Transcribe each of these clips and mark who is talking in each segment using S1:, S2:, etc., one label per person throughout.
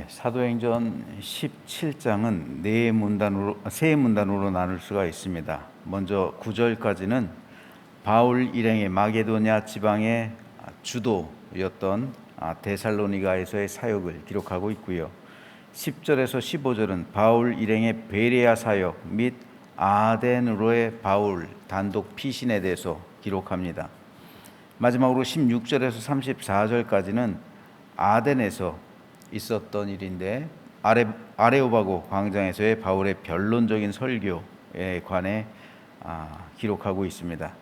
S1: 사도행전 17장은 세 문단으로 나눌 수가 있습니다. 먼저 9절까지는 바울 일행의 마게도냐 지방의 주도였던 데살로니가에서의 사역을 기록하고 있고요. 10절에서 15절은 바울 일행의 베레아 사역 및 아덴으로의 바울 단독 피신에 대해서 기록합니다. 마지막으로 16절에서 34절까지는 아덴에서 있었던 일인데 아레오바고 광장에서의 바울의 변론적인 설교에 관해 기록하고 있습니다.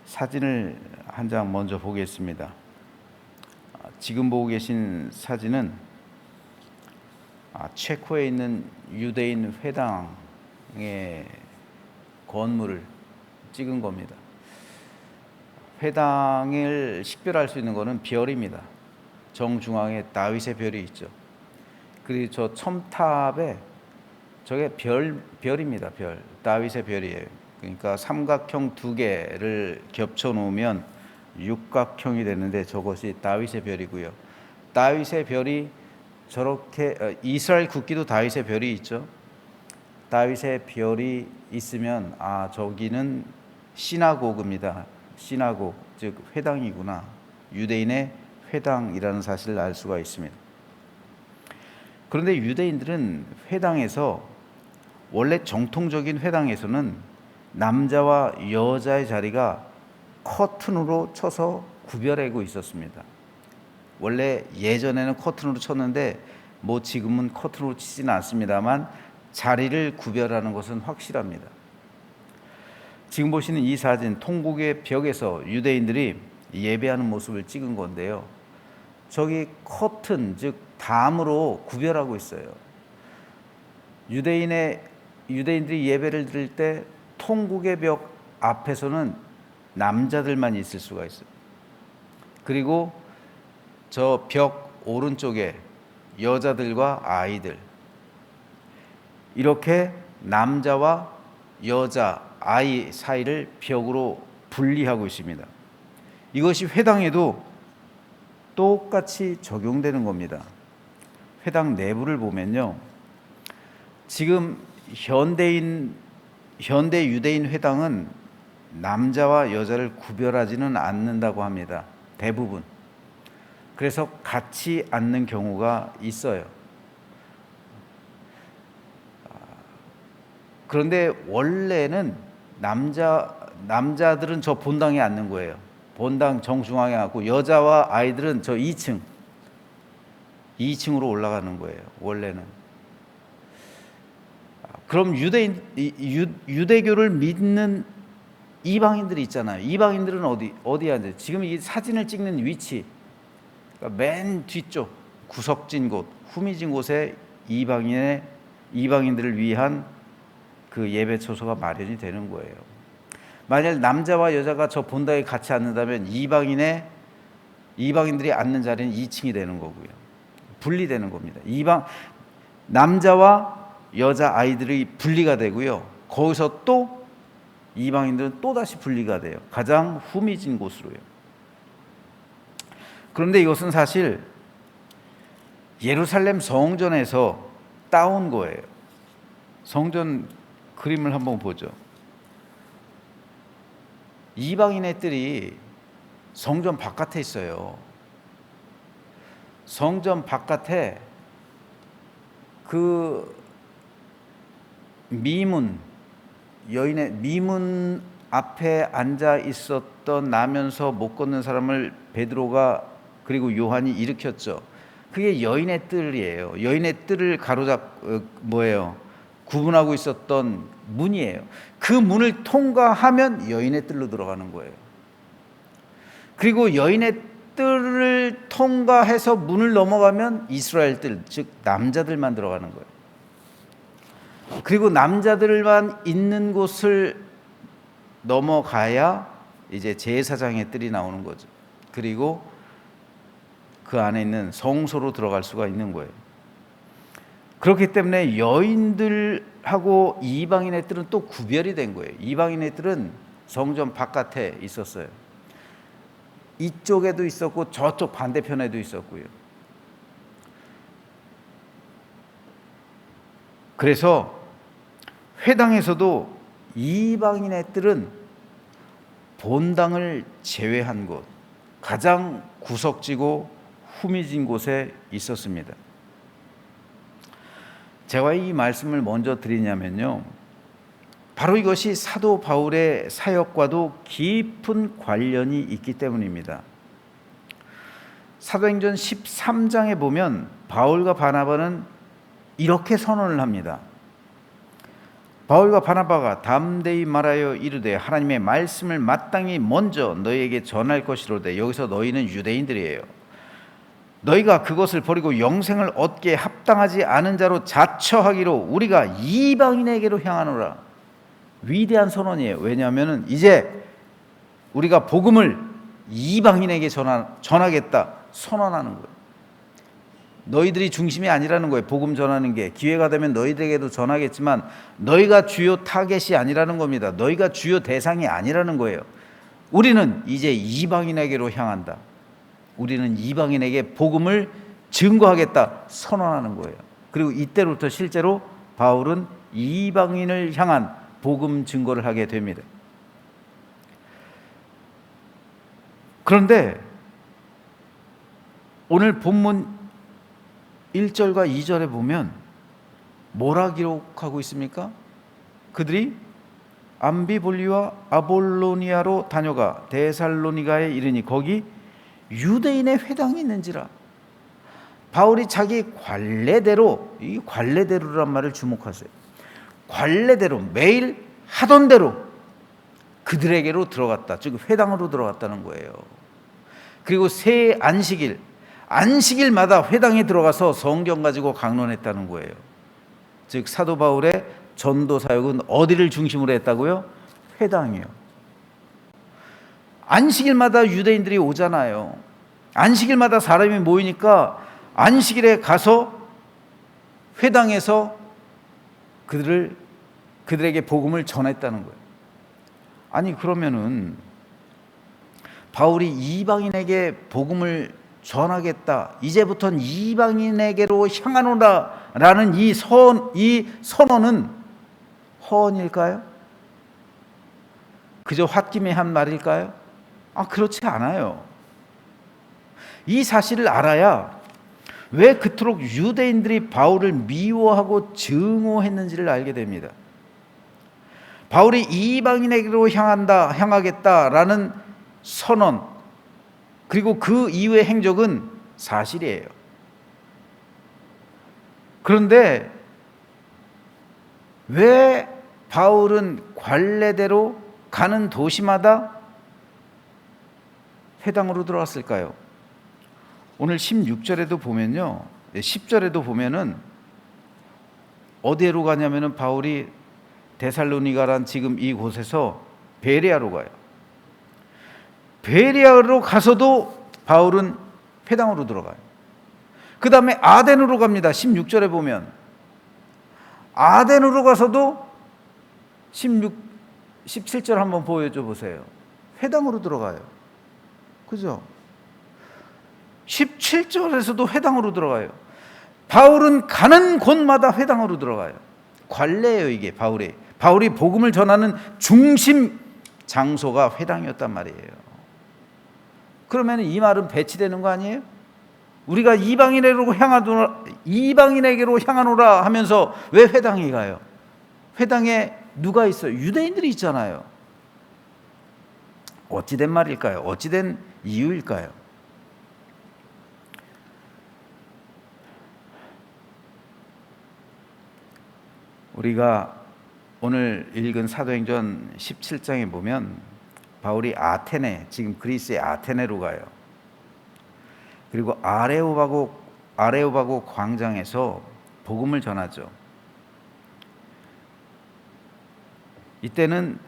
S1: 사진을 한 장 먼저 보겠습니다. 지금 보고 계신 사진은 체코에 있는 유대인 회당의 건물을 찍은 겁니다. 회당을 식별할 수 있는 것은 별입니다. 정중앙에 다윗의 별이 있죠. 그리고 저 첨탑에 저게 별입니다. 별. 다윗의 별이에요. 그러니까 삼각형 두 개를 겹쳐 놓으면 육각형이 되는데 저것이 다윗의 별이고요. 다윗의 별이 저렇게 이스라엘 국기도 다윗의 별이 있죠. 다윗의 별이 있으면 저기는 시나고그입니다. 시나고 즉 회당이구나. 유대인의 회당이라는 사실을 알 수가 있습니다. 그런데 유대인들은 회당에서 원래 정통적인 회당에서는 남자와 여자의 자리가 커튼으로 쳐서 구별하고 있었습니다. 원래 예전에는 커튼으로 쳤는데 지금은 커튼으로 치지는 않습니다만 자리를 구별하는 것은 확실합니다. 지금 보시는 이 사진, 통곡의 벽에서 유대인들이 예배하는 모습을 찍은 건데요. 저기 커튼, 즉 담으로 구별하고 있어요. 유대인들이 예배를 드릴 때 통곡의 벽 앞에서는 남자들만 있을 수가 있어요. 그리고 저 벽 오른쪽에 여자들과 아이들, 이렇게 남자와 여자, 아이 사이를 벽으로 분리하고 있습니다. 이것이 회당에도 똑같이 적용되는 겁니다. 회당 내부를 보면요, 지금 현대 유대인 회당은 남자와 여자를 구별하지는 않는다고 합니다. 대부분. 그래서 같이 앉는 경우가 있어요. 그런데 원래는 남자들은 저 본당에 앉는 거예요. 본당 정중앙에 앉고 여자와 아이들은 저 2층으로 올라가는 거예요. 원래는. 그럼 유대교를 믿는 이방인들이 있잖아요. 이방인들은 어디 앉아요? 지금 이 사진을 찍는 위치, 그러니까 맨 뒤쪽 구석진 곳, 후미진 곳에 이방인들을 위한 그 예배 처소가 마련이 되는 거예요. 만약 남자와 여자가 저 본당에 같이 앉는다면 이방인들이 앉는 자리는 2층이 되는 거고요. 분리되는 겁니다. 남자와 여자 아이들이 분리가 되고요. 거기서 또 이방인들은 또 다시 분리가 돼요. 가장 후미진 곳으로요. 그런데 이것은 사실 예루살렘 성전에서 따온 거예요. 성전 그림을 한번 보죠. 이방인의 뜰이 성전 바깥에 있어요. 성전 바깥에 그 여인의 미문 앞에 앉아 있었던 나면서 못 걷는 사람을 베드로가 그리고 요한이 일으켰죠. 그게 여인의 뜰이에요. 여인의 뜰을 구분하고 있었던 문이에요. 그 문을 통과하면 여인의 뜰로 들어가는 거예요. 그리고 여인의 뜰을 통과해서 문을 넘어가면 이스라엘 뜰, 즉 남자들만 들어가는 거예요. 그리고 남자들만 있는 곳을 넘어가야 이제 제사장의 뜰이 나오는 거죠. 그리고 그 안에 있는 성소로 들어갈 수가 있는 거예요. 그렇기 때문에 여인들하고 이방인의 뜰은 또 구별이 된 거예요. 이방인의 뜰은 성전 바깥에 있었어요. 이쪽에도 있었고 저쪽 반대편에도 있었고요. 그래서 회당에서도 이방인의 뜰은 본당을 제외한 곳, 가장 구석지고 후미진 곳에 있었습니다. 제가 이 말씀을 먼저 드리냐면요, 바로 이것이 사도 바울의 사역과도 깊은 관련이 있기 때문입니다. 사도행전 13장에 보면 바울과 바나바는 이렇게 선언을 합니다. 바울과 바나바가 담대히 말하여 이르되 하나님의 말씀을 마땅히 먼저 너희에게 전할 것이로되, 여기서 너희는 유대인들이에요. 너희가 그것을 버리고 영생을 얻게 합당하지 않은 자로 자처하기로 우리가 이방인에게로 향하노라. 위대한 선언이에요. 왜냐하면 이제 우리가 복음을 이방인에게 전하겠다 선언하는 거예요. 너희들이 중심이 아니라는 거예요. 복음 전하는 게 기회가 되면 너희들에게도 전하겠지만 너희가 주요 타겟이 아니라는 겁니다. 너희가 주요 대상이 아니라는 거예요. 우리는 이제 이방인에게로 향한다. 우리는 이방인에게 복음을 증거하겠다 선언하는 거예요. 그리고 이때부터 실제로 바울은 이방인을 향한 복음 증거를 하게 됩니다. 그런데 오늘 본문 1절과 2절에 보면 뭐라 기록하고 있습니까? 그들이 암비볼리와 아볼로니아로 다녀가 데살로니가에 이르니 거기 유대인의 회당이 있는지라. 바울이 자기 관례대로, 이 관례대로란 말을 주목하세요. 관례대로 매일 하던 대로 그들에게로 들어갔다. 즉 회당으로 들어갔다는 거예요. 그리고 새 안식일마다 회당에 들어가서 성경 가지고 강론했다는 거예요. 즉 사도 바울의 전도 사역은 어디를 중심으로 했다고요? 회당이요. 안식일마다 유대인들이 오잖아요. 안식일마다 사람이 모이니까 안식일에 가서 회당에서 그들에게 복음을 전했다는 거예요. 아니 그러면은 바울이 이방인에게 복음을 전하겠다, 이제부터는 이방인에게로 향하노라 라는 이 선언은 허언일까요? 그저 홧김에 한 말일까요? 그렇지 않아요. 이 사실을 알아야 왜 그토록 유대인들이 바울을 미워하고 증오했는지를 알게 됩니다. 바울이 이방인에게로 향하겠다라는 선언, 그리고 그 이후의 행적은 사실이에요. 그런데 왜 바울은 관례대로 가는 도시마다 회당으로 들어왔을까요? 오늘 16절에도 보면요, 10절에도 보면은 어디로 가냐면은 바울이 데살로니가란 지금 이곳에서 베레아로 가요. 베레아로 가서도 바울은 회당으로 들어가요. 그 다음에 아덴으로 갑니다. 16절에 보면 아덴으로 가서도 17절 한번 보여줘 보세요. 회당으로 들어가요. 그죠? 17절에서도 회당으로 들어가요. 바울은 가는 곳마다 회당으로 들어가요. 관례예요, 이게 바울이 복음을 전하는 중심 장소가 회당이었단 말이에요. 그러면 이 말은 배치되는 거 아니에요? 우리가 이방인에게로 향하노라 하면서 왜 회당에 가요? 회당에 누가 있어요? 유대인들이 있잖아요. 어찌된 말일까요? 어찌된 이유일까요? 우리가 오늘 읽은 사도행전 17장에 보면 바울이 아테네, 지금 그리스의 아테네로 가요. 그리고 아레오바고 광장에서 복음을 전하죠. 이때는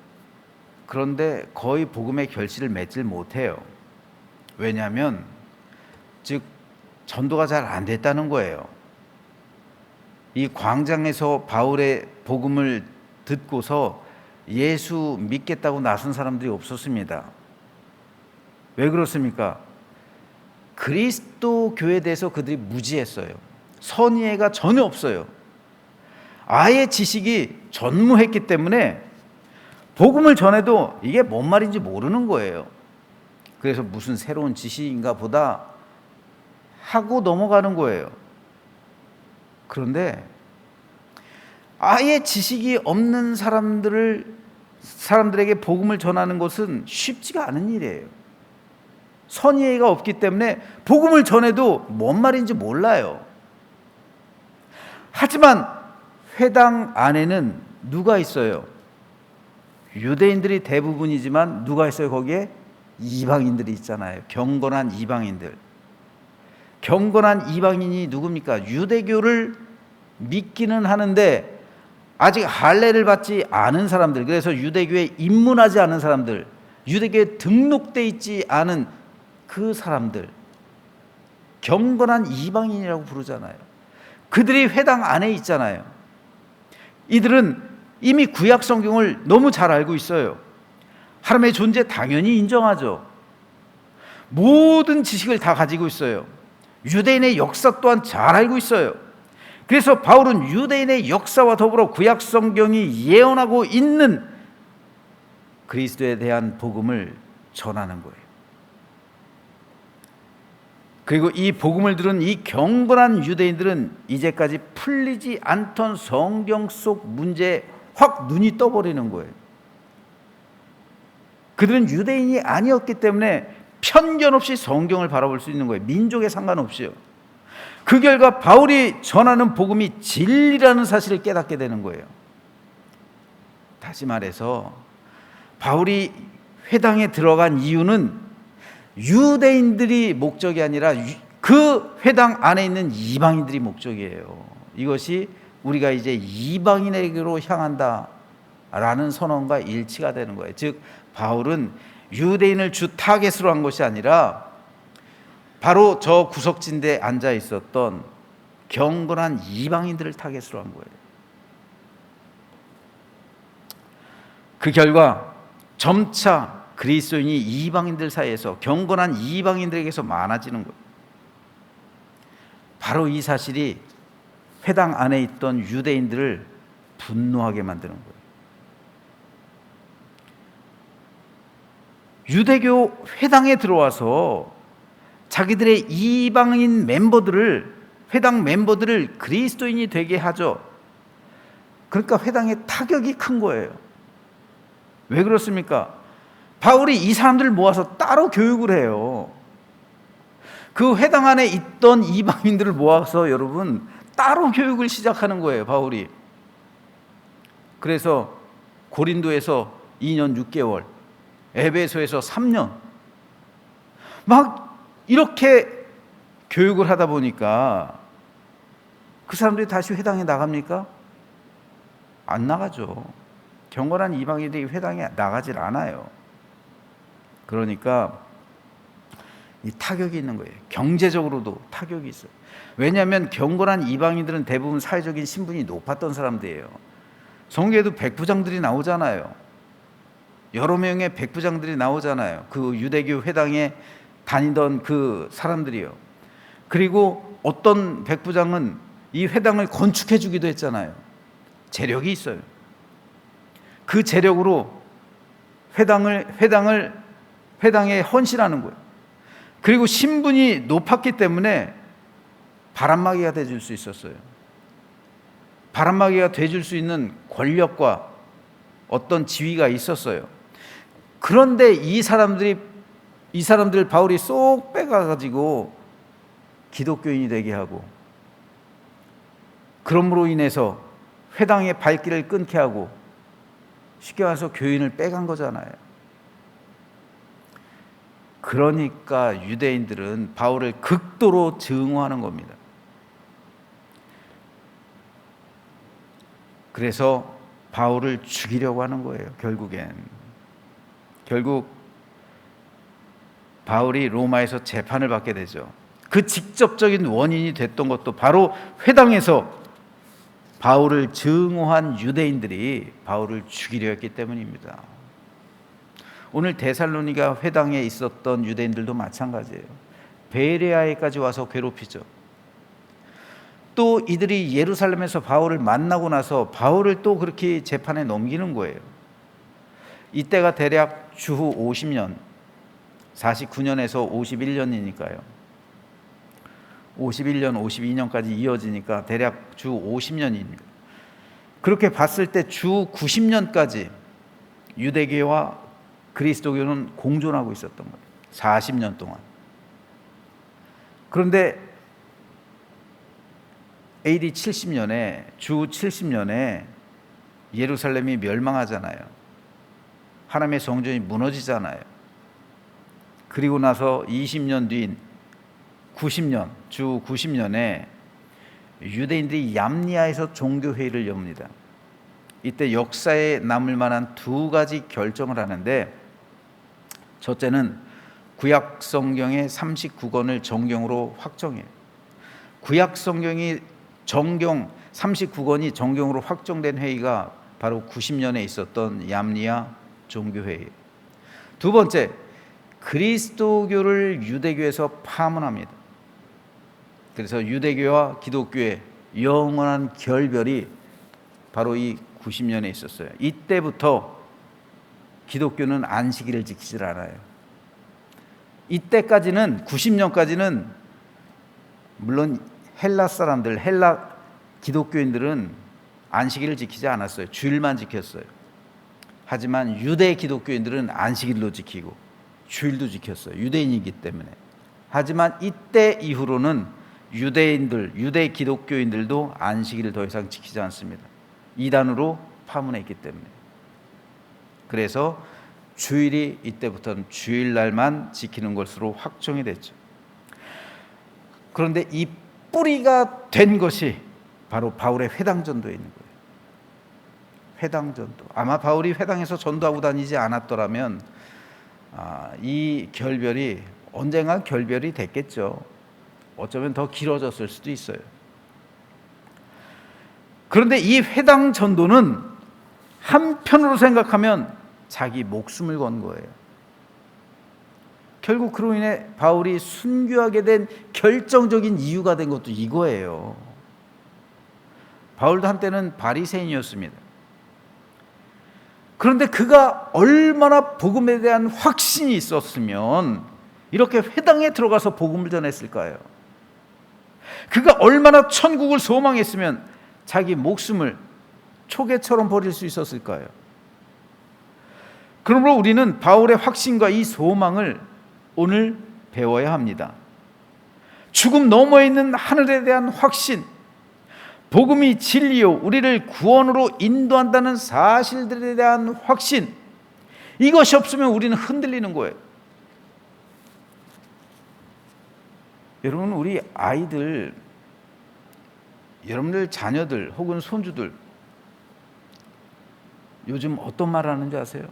S1: 그런데 거의 복음의 결실을 맺질 못해요. 왜냐하면 즉 전도가 잘 안 됐다는 거예요. 이 광장에서 바울의 복음을 듣고서 예수 믿겠다고 나선 사람들이 없었습니다. 왜 그렇습니까? 그리스도 교회에 대해서 그들이 무지했어요. 선의회가 전혀 없어요. 아예 지식이 전무했기 때문에 복음을 전해도 이게 뭔 말인지 모르는 거예요. 그래서 무슨 새로운 지식인가 보다 하고 넘어가는 거예요. 그런데 아예 지식이 없는 사람들에게 복음을 전하는 것은 쉽지가 않은 일이에요. 선의가 없기 때문에 복음을 전해도 뭔 말인지 몰라요. 하지만 회당 안에는 누가 있어요? 유대인들이 대부분이지만 누가 있어요? 거기에 이방인들이 있잖아요. 경건한 이방인들. 경건한 이방인이 누굽니까? 유대교를 믿기는 하는데 아직 할례를 받지 않은 사람들, 그래서 유대교에 입문하지 않은 사람들, 유대교에 등록돼 있지 않은 그 사람들, 경건한 이방인이라고 부르잖아요. 그들이 회당 안에 있잖아요. 이들은 이미 구약 성경을 너무 잘 알고 있어요. 하나님의 존재 당연히 인정하죠. 모든 지식을 다 가지고 있어요. 유대인의 역사 또한 잘 알고 있어요. 그래서 바울은 유대인의 역사와 더불어 구약 성경이 예언하고 있는 그리스도에 대한 복음을 전하는 거예요. 그리고 이 복음을 들은 이 경건한 유대인들은 이제까지 풀리지 않던 성경 속 문제에 확 눈이 떠버리는 거예요. 그들은 유대인이 아니었기 때문에 편견 없이 성경을 바라볼 수 있는 거예요. 민족에 상관없이요. 그 결과 바울이 전하는 복음이 진리라는 사실을 깨닫게 되는 거예요. 다시 말해서 바울이 회당에 들어간 이유는 유대인들이 목적이 아니라 그 회당 안에 있는 이방인들이 목적이에요. 이것이 우리가 이제 이방인에게로 향한다라는 선언과 일치가 되는 거예요. 즉 바울은 유대인을 주 타겟으로 한 것이 아니라 바로 저 구석진대에 앉아 있었던 경건한 이방인들을 타겟으로 한 거예요. 그 결과 점차 그리스도인이 이방인들 사이에서 경건한 이방인들에게서 많아지는 거예요. 바로 이 사실이 회당 안에 있던 유대인들을 분노하게 만드는 거예요. 유대교 회당에 들어와서 자기들의 이방인 멤버들을, 회당 멤버들을 그리스도인이 되게 하죠. 그러니까 회당에 타격이 큰 거예요. 왜 그렇습니까? 바울이 이 사람들을 모아서 따로 교육을 해요. 그 회당 안에 있던 이방인들을 모아서 여러분 따로 교육을 시작하는 거예요, 바울이. 그래서 고린도에서 2년 6개월, 에베소에서 3년 막 이렇게 교육을 하다 보니까 그 사람들이 다시 회당에 나갑니까? 안 나가죠. 경건한 이방인들이 회당에 나가질 않아요. 그러니까 이 타격이 있는 거예요. 경제적으로도 타격이 있어요. 왜냐하면 경건한 이방인들은 대부분 사회적인 신분이 높았던 사람들이에요. 성경에도 백부장들이 나오잖아요. 여러 명의 백부장들이 나오잖아요. 그 유대교 회당에 다니던 그 사람들이요. 그리고 어떤 백부장은 이 회당을 건축해 주기도 했잖아요. 재력이 있어요. 그 재력으로 회당에 헌신하는 거예요. 그리고 신분이 높았기 때문에 바람막이가 돼줄 수 있었어요. 바람막이가 돼줄 수 있는 권력과 어떤 지위가 있었어요. 그런데 이 사람들 바울이 쏙 빼가지고 기독교인이 되게 하고, 그럼으로 인해서 회당의 발길을 끊게 하고, 쉽게 말해서 교인을 빼간 거잖아요. 그러니까 유대인들은 바울을 극도로 증오하는 겁니다. 그래서 바울을 죽이려고 하는 거예요. 결국 바울이 로마에서 재판을 받게 되죠. 그 직접적인 원인이 됐던 것도 바로 회당에서 바울을 증오한 유대인들이 바울을 죽이려 했기 때문입니다. 오늘 데살로니가 회당에 있었던 유대인들도 마찬가지예요. 베레아에까지 와서 괴롭히죠. 또 이들이 예루살렘에서 바울을 만나고 나서 바울을 또 그렇게 재판에 넘기는 거예요. 이때가 대략 주후 50년, 49년에서 51년이니까요. 51년, 52년까지 이어지니까 대략 주 50년입니다. 그렇게 봤을 때 주 90년까지 유대교와 그리스도교는 공존하고 있었던 거예요. 40년 동안. 그런데 AD 70년에 주 70년에 예루살렘이 멸망하잖아요. 하나님의 성전이 무너지잖아요. 그리고 나서 20년 뒤인 90년, 주 90년에 유대인들이 얌니아에서 종교회의를 엽니다. 이때 역사에 남을 만한 두 가지 결정을 하는데, 첫째는 구약 성경의 39권을 정경으로 확정해요. 구약 성경이 정경 39권이 정경으로 확정된 회의가 바로 90년에 있었던 얌니아 종교회의예요. 두 번째, 그리스도교를 유대교에서 파문합니다. 그래서 유대교와 기독교의 영원한 결별이 바로 이 90년에 있었어요. 이때부터 기독교는 안식일을 지키질 않아요. 이때까지는 90년까지는 물론 헬라 사람들, 헬라 기독교인들은 안식일을 지키지 않았어요. 주일만 지켰어요. 하지만 유대 기독교인들은 안식일로 지키고 주일도 지켰어요. 유대인이기 때문에. 하지만 이때 이후로는 유대인들, 유대 기독교인들도 안식일을 더 이상 지키지 않습니다. 이단으로 파문했기 때문에. 그래서 주일이 이때부터는 주일날만 지키는 것으로 확정이 됐죠. 그런데 이 뿌리가 된 것이 바로 바울의 회당전도에 있는 거예요. 회당전도. 아마 바울이 회당에서 전도하고 다니지 않았더라면 이 결별이 언젠가 결별이 됐겠죠. 어쩌면 더 길어졌을 수도 있어요. 그런데 이 회당 전도는 한편으로 생각하면 자기 목숨을 건 거예요. 결국 그로 인해 바울이 순교하게 된 결정적인 이유가 된 것도 이거예요. 바울도 한때는 바리새인이었습니다. 그런데 그가 얼마나 복음에 대한 확신이 있었으면 이렇게 회당에 들어가서 복음을 전했을까요? 그가 얼마나 천국을 소망했으면 자기 목숨을 초계처럼 버릴 수 있었을까요? 그러므로 우리는 바울의 확신과 이 소망을 오늘 배워야 합니다. 죽음 너머에 있는 하늘에 대한 확신, 복음이 진리요 우리를 구원으로 인도한다는 사실들에 대한 확신, 이것이 없으면 우리는 흔들리는 거예요. 여러분, 우리 아이들, 여러분들 자녀들 혹은 손주들 요즘 어떤 말 하는지 아세요?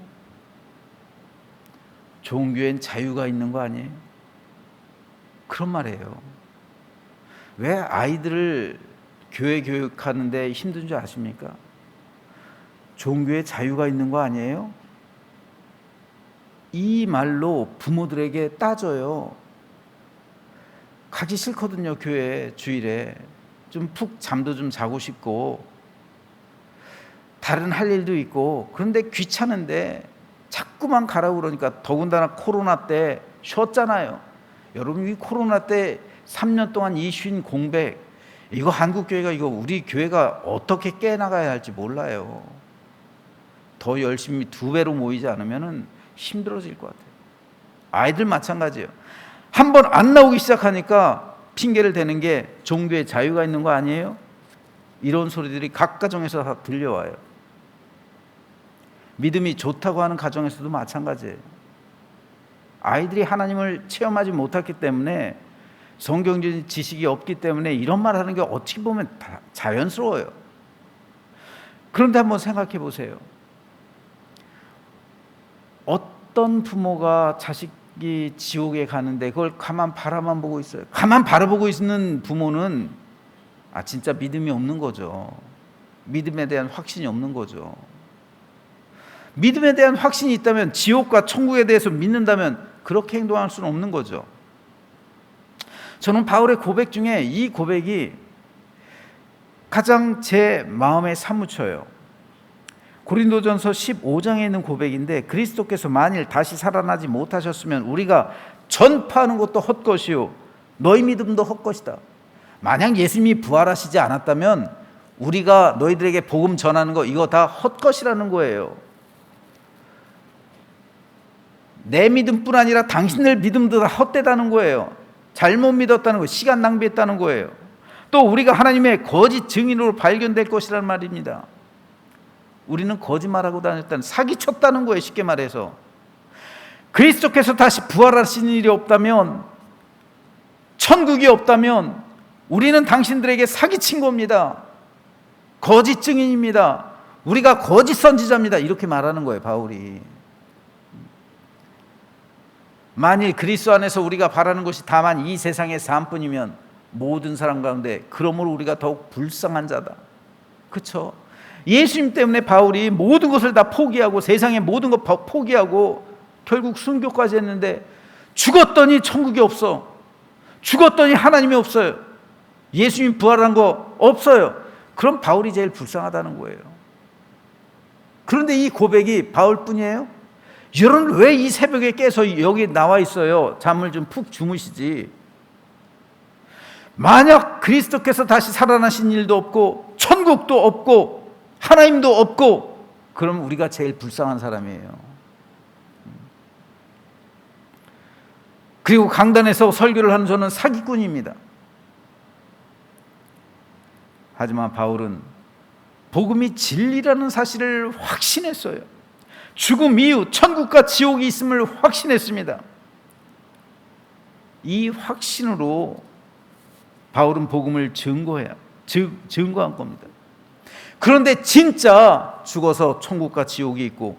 S1: 종교엔 자유가 있는 거 아니에요? 그런 말이에요. 왜 아이들을 교회 교육하는데 힘든 줄 아십니까? 종교에 자유가 있는 거 아니에요? 이 말로 부모들에게 따져요. 가기 싫거든요. 교회 주일에 좀 푹 잠도 좀 자고 싶고 다른 할 일도 있고, 그런데 귀찮은데 자꾸만 가라고 그러니까. 더군다나 코로나 때 쉬었잖아요. 여러분, 이 코로나 때 3년 동안 이 쉰 공백, 이거 한국교회가, 이거 우리 교회가 어떻게 깨나가야 할지 몰라요. 더 열심히 2배로 모이지 않으면 힘들어질 것 같아요. 아이들 마찬가지예요. 한번 안 나오기 시작하니까 핑계를 대는 게 종교에 자유가 있는 거 아니에요? 이런 소리들이 각 가정에서 다 들려와요. 믿음이 좋다고 하는 가정에서도 마찬가지예요. 아이들이 하나님을 체험하지 못했기 때문에, 성경적인 지식이 없기 때문에 이런 말 하는 게 어떻게 보면 다 자연스러워요. 그런데 한번 생각해 보세요. 어떤 부모가 자식이 지옥에 가는데 그걸 가만 바라만 보고 있어요? 가만 바라보고 있는 부모는 진짜 믿음이 없는 거죠. 믿음에 대한 확신이 없는 거죠. 믿음에 대한 확신이 있다면, 지옥과 천국에 대해서 믿는다면 그렇게 행동할 수는 없는 거죠. 저는 바울의 고백 중에 이 고백이 가장 제 마음에 사무쳐요. 고린도전서 15장에 있는 고백인데, 그리스도께서 만일 다시 살아나지 못하셨으면 우리가 전파하는 것도 헛것이요 너희 믿음도 헛것이다. 만약 예수님이 부활하시지 않았다면 우리가 너희들에게 복음 전하는 거 이거 다 헛것이라는 거예요. 내 믿음뿐 아니라 당신들 믿음도 다 헛되다는 거예요. 잘못 믿었다는 거예요. 시간 낭비했다는 거예요. 또 우리가 하나님의 거짓 증인으로 발견될 것이라는 말입니다. 우리는 거짓말하고 다녔다는, 사기쳤다는 거예요. 쉽게 말해서 그리스도께서 다시 부활하신 일이 없다면, 천국이 없다면 우리는 당신들에게 사기친 겁니다. 거짓 증인입니다. 우리가 거짓 선지자입니다. 이렇게 말하는 거예요, 바울이. 만일 그리스도 안에서 우리가 바라는 것이 다만 이 세상의 삶뿐이면 모든 사람 가운데 그러므로 우리가 더욱 불쌍한 자다. 그렇죠? 예수님 때문에 바울이 모든 것을 다 포기하고 세상의 모든 것 포기하고 결국 순교까지 했는데, 죽었더니 천국이 없어. 죽었더니 하나님이 없어요. 예수님 부활한 거 없어요. 그럼 바울이 제일 불쌍하다는 거예요. 그런데 이 고백이 바울뿐이에요? 여러분 왜 이 새벽에 깨서 여기 나와 있어요? 잠을 좀 푹 주무시지. 만약 그리스도께서 다시 살아나신 일도 없고 천국도 없고 하나님도 없고, 그럼 우리가 제일 불쌍한 사람이에요. 그리고 강단에서 설교를 하는 저는 사기꾼입니다. 하지만 바울은 복음이 진리라는 사실을 확신했어요. 죽음 이후 천국과 지옥이 있음을 확신했습니다. 이 확신으로 바울은 복음을 증거한 겁니다. 그런데 진짜 죽어서 천국과 지옥이 있고,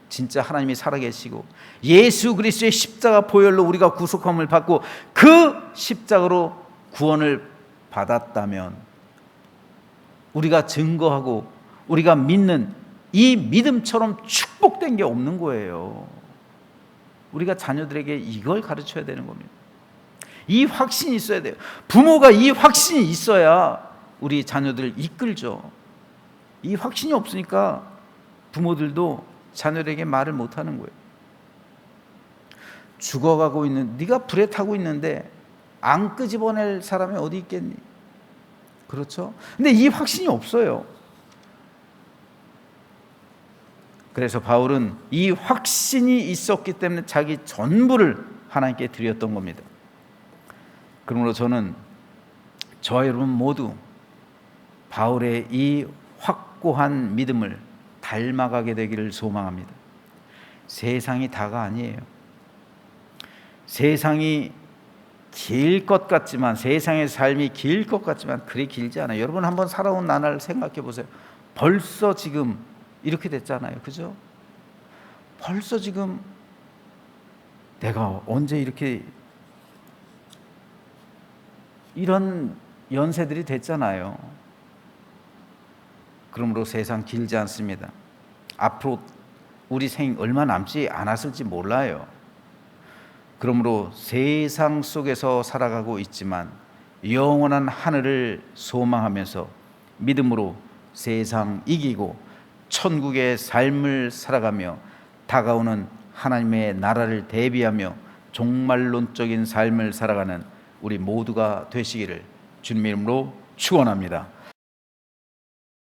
S1: 진짜 하나님이 살아계시고 예수 그리스도의 십자가 보혈로 우리가 구속함을 받고 그 십자가로 구원을 받았다면, 우리가 증거하고 우리가 믿는 이 믿음처럼 축복된 게 없는 거예요. 우리가 자녀들에게 이걸 가르쳐야 되는 겁니다. 이 확신이 있어야 돼요. 부모가 이 확신이 있어야 우리 자녀들을 이끌죠. 이 확신이 없으니까 부모들도 자녀에게 말을 못하는 거예요. 죽어가고 있는, 네가 불에 타고 있는데 안 끄집어낼 사람이 어디 있겠니? 그렇죠? 근데 이 확신이 없어요. 그래서 바울은 이 확신이 있었기 때문에 자기 전부를 하나님께 드렸던 겁니다. 그러므로 저는 저와 여러분 모두 바울의 이 확고한 믿음을 닮아가게 되기를 소망합니다. 세상이 다가 아니에요. 세상이 길 것 같지만, 세상의 삶이 길 것 같지만 그리 길지 않아요. 여러분 한번 살아온 나날을 생각해 보세요. 벌써 지금 이렇게 됐잖아요. 그죠? 벌써 지금 내가 언제 이렇게 이런 연세들이 됐잖아요. 그러므로 세상 길지 않습니다. 앞으로 우리 생 얼마 남지 않았을지 몰라요. 그러므로 세상 속에서 살아가고 있지만 영원한 하늘을 소망하면서 믿음으로 세상 이기고 천국의 삶을 살아가며 다가오는 하나님의 나라를 대비하며 종말론적인 삶을 살아가는 우리 모두가 되시기를 주님의 이름으로 축원합니다.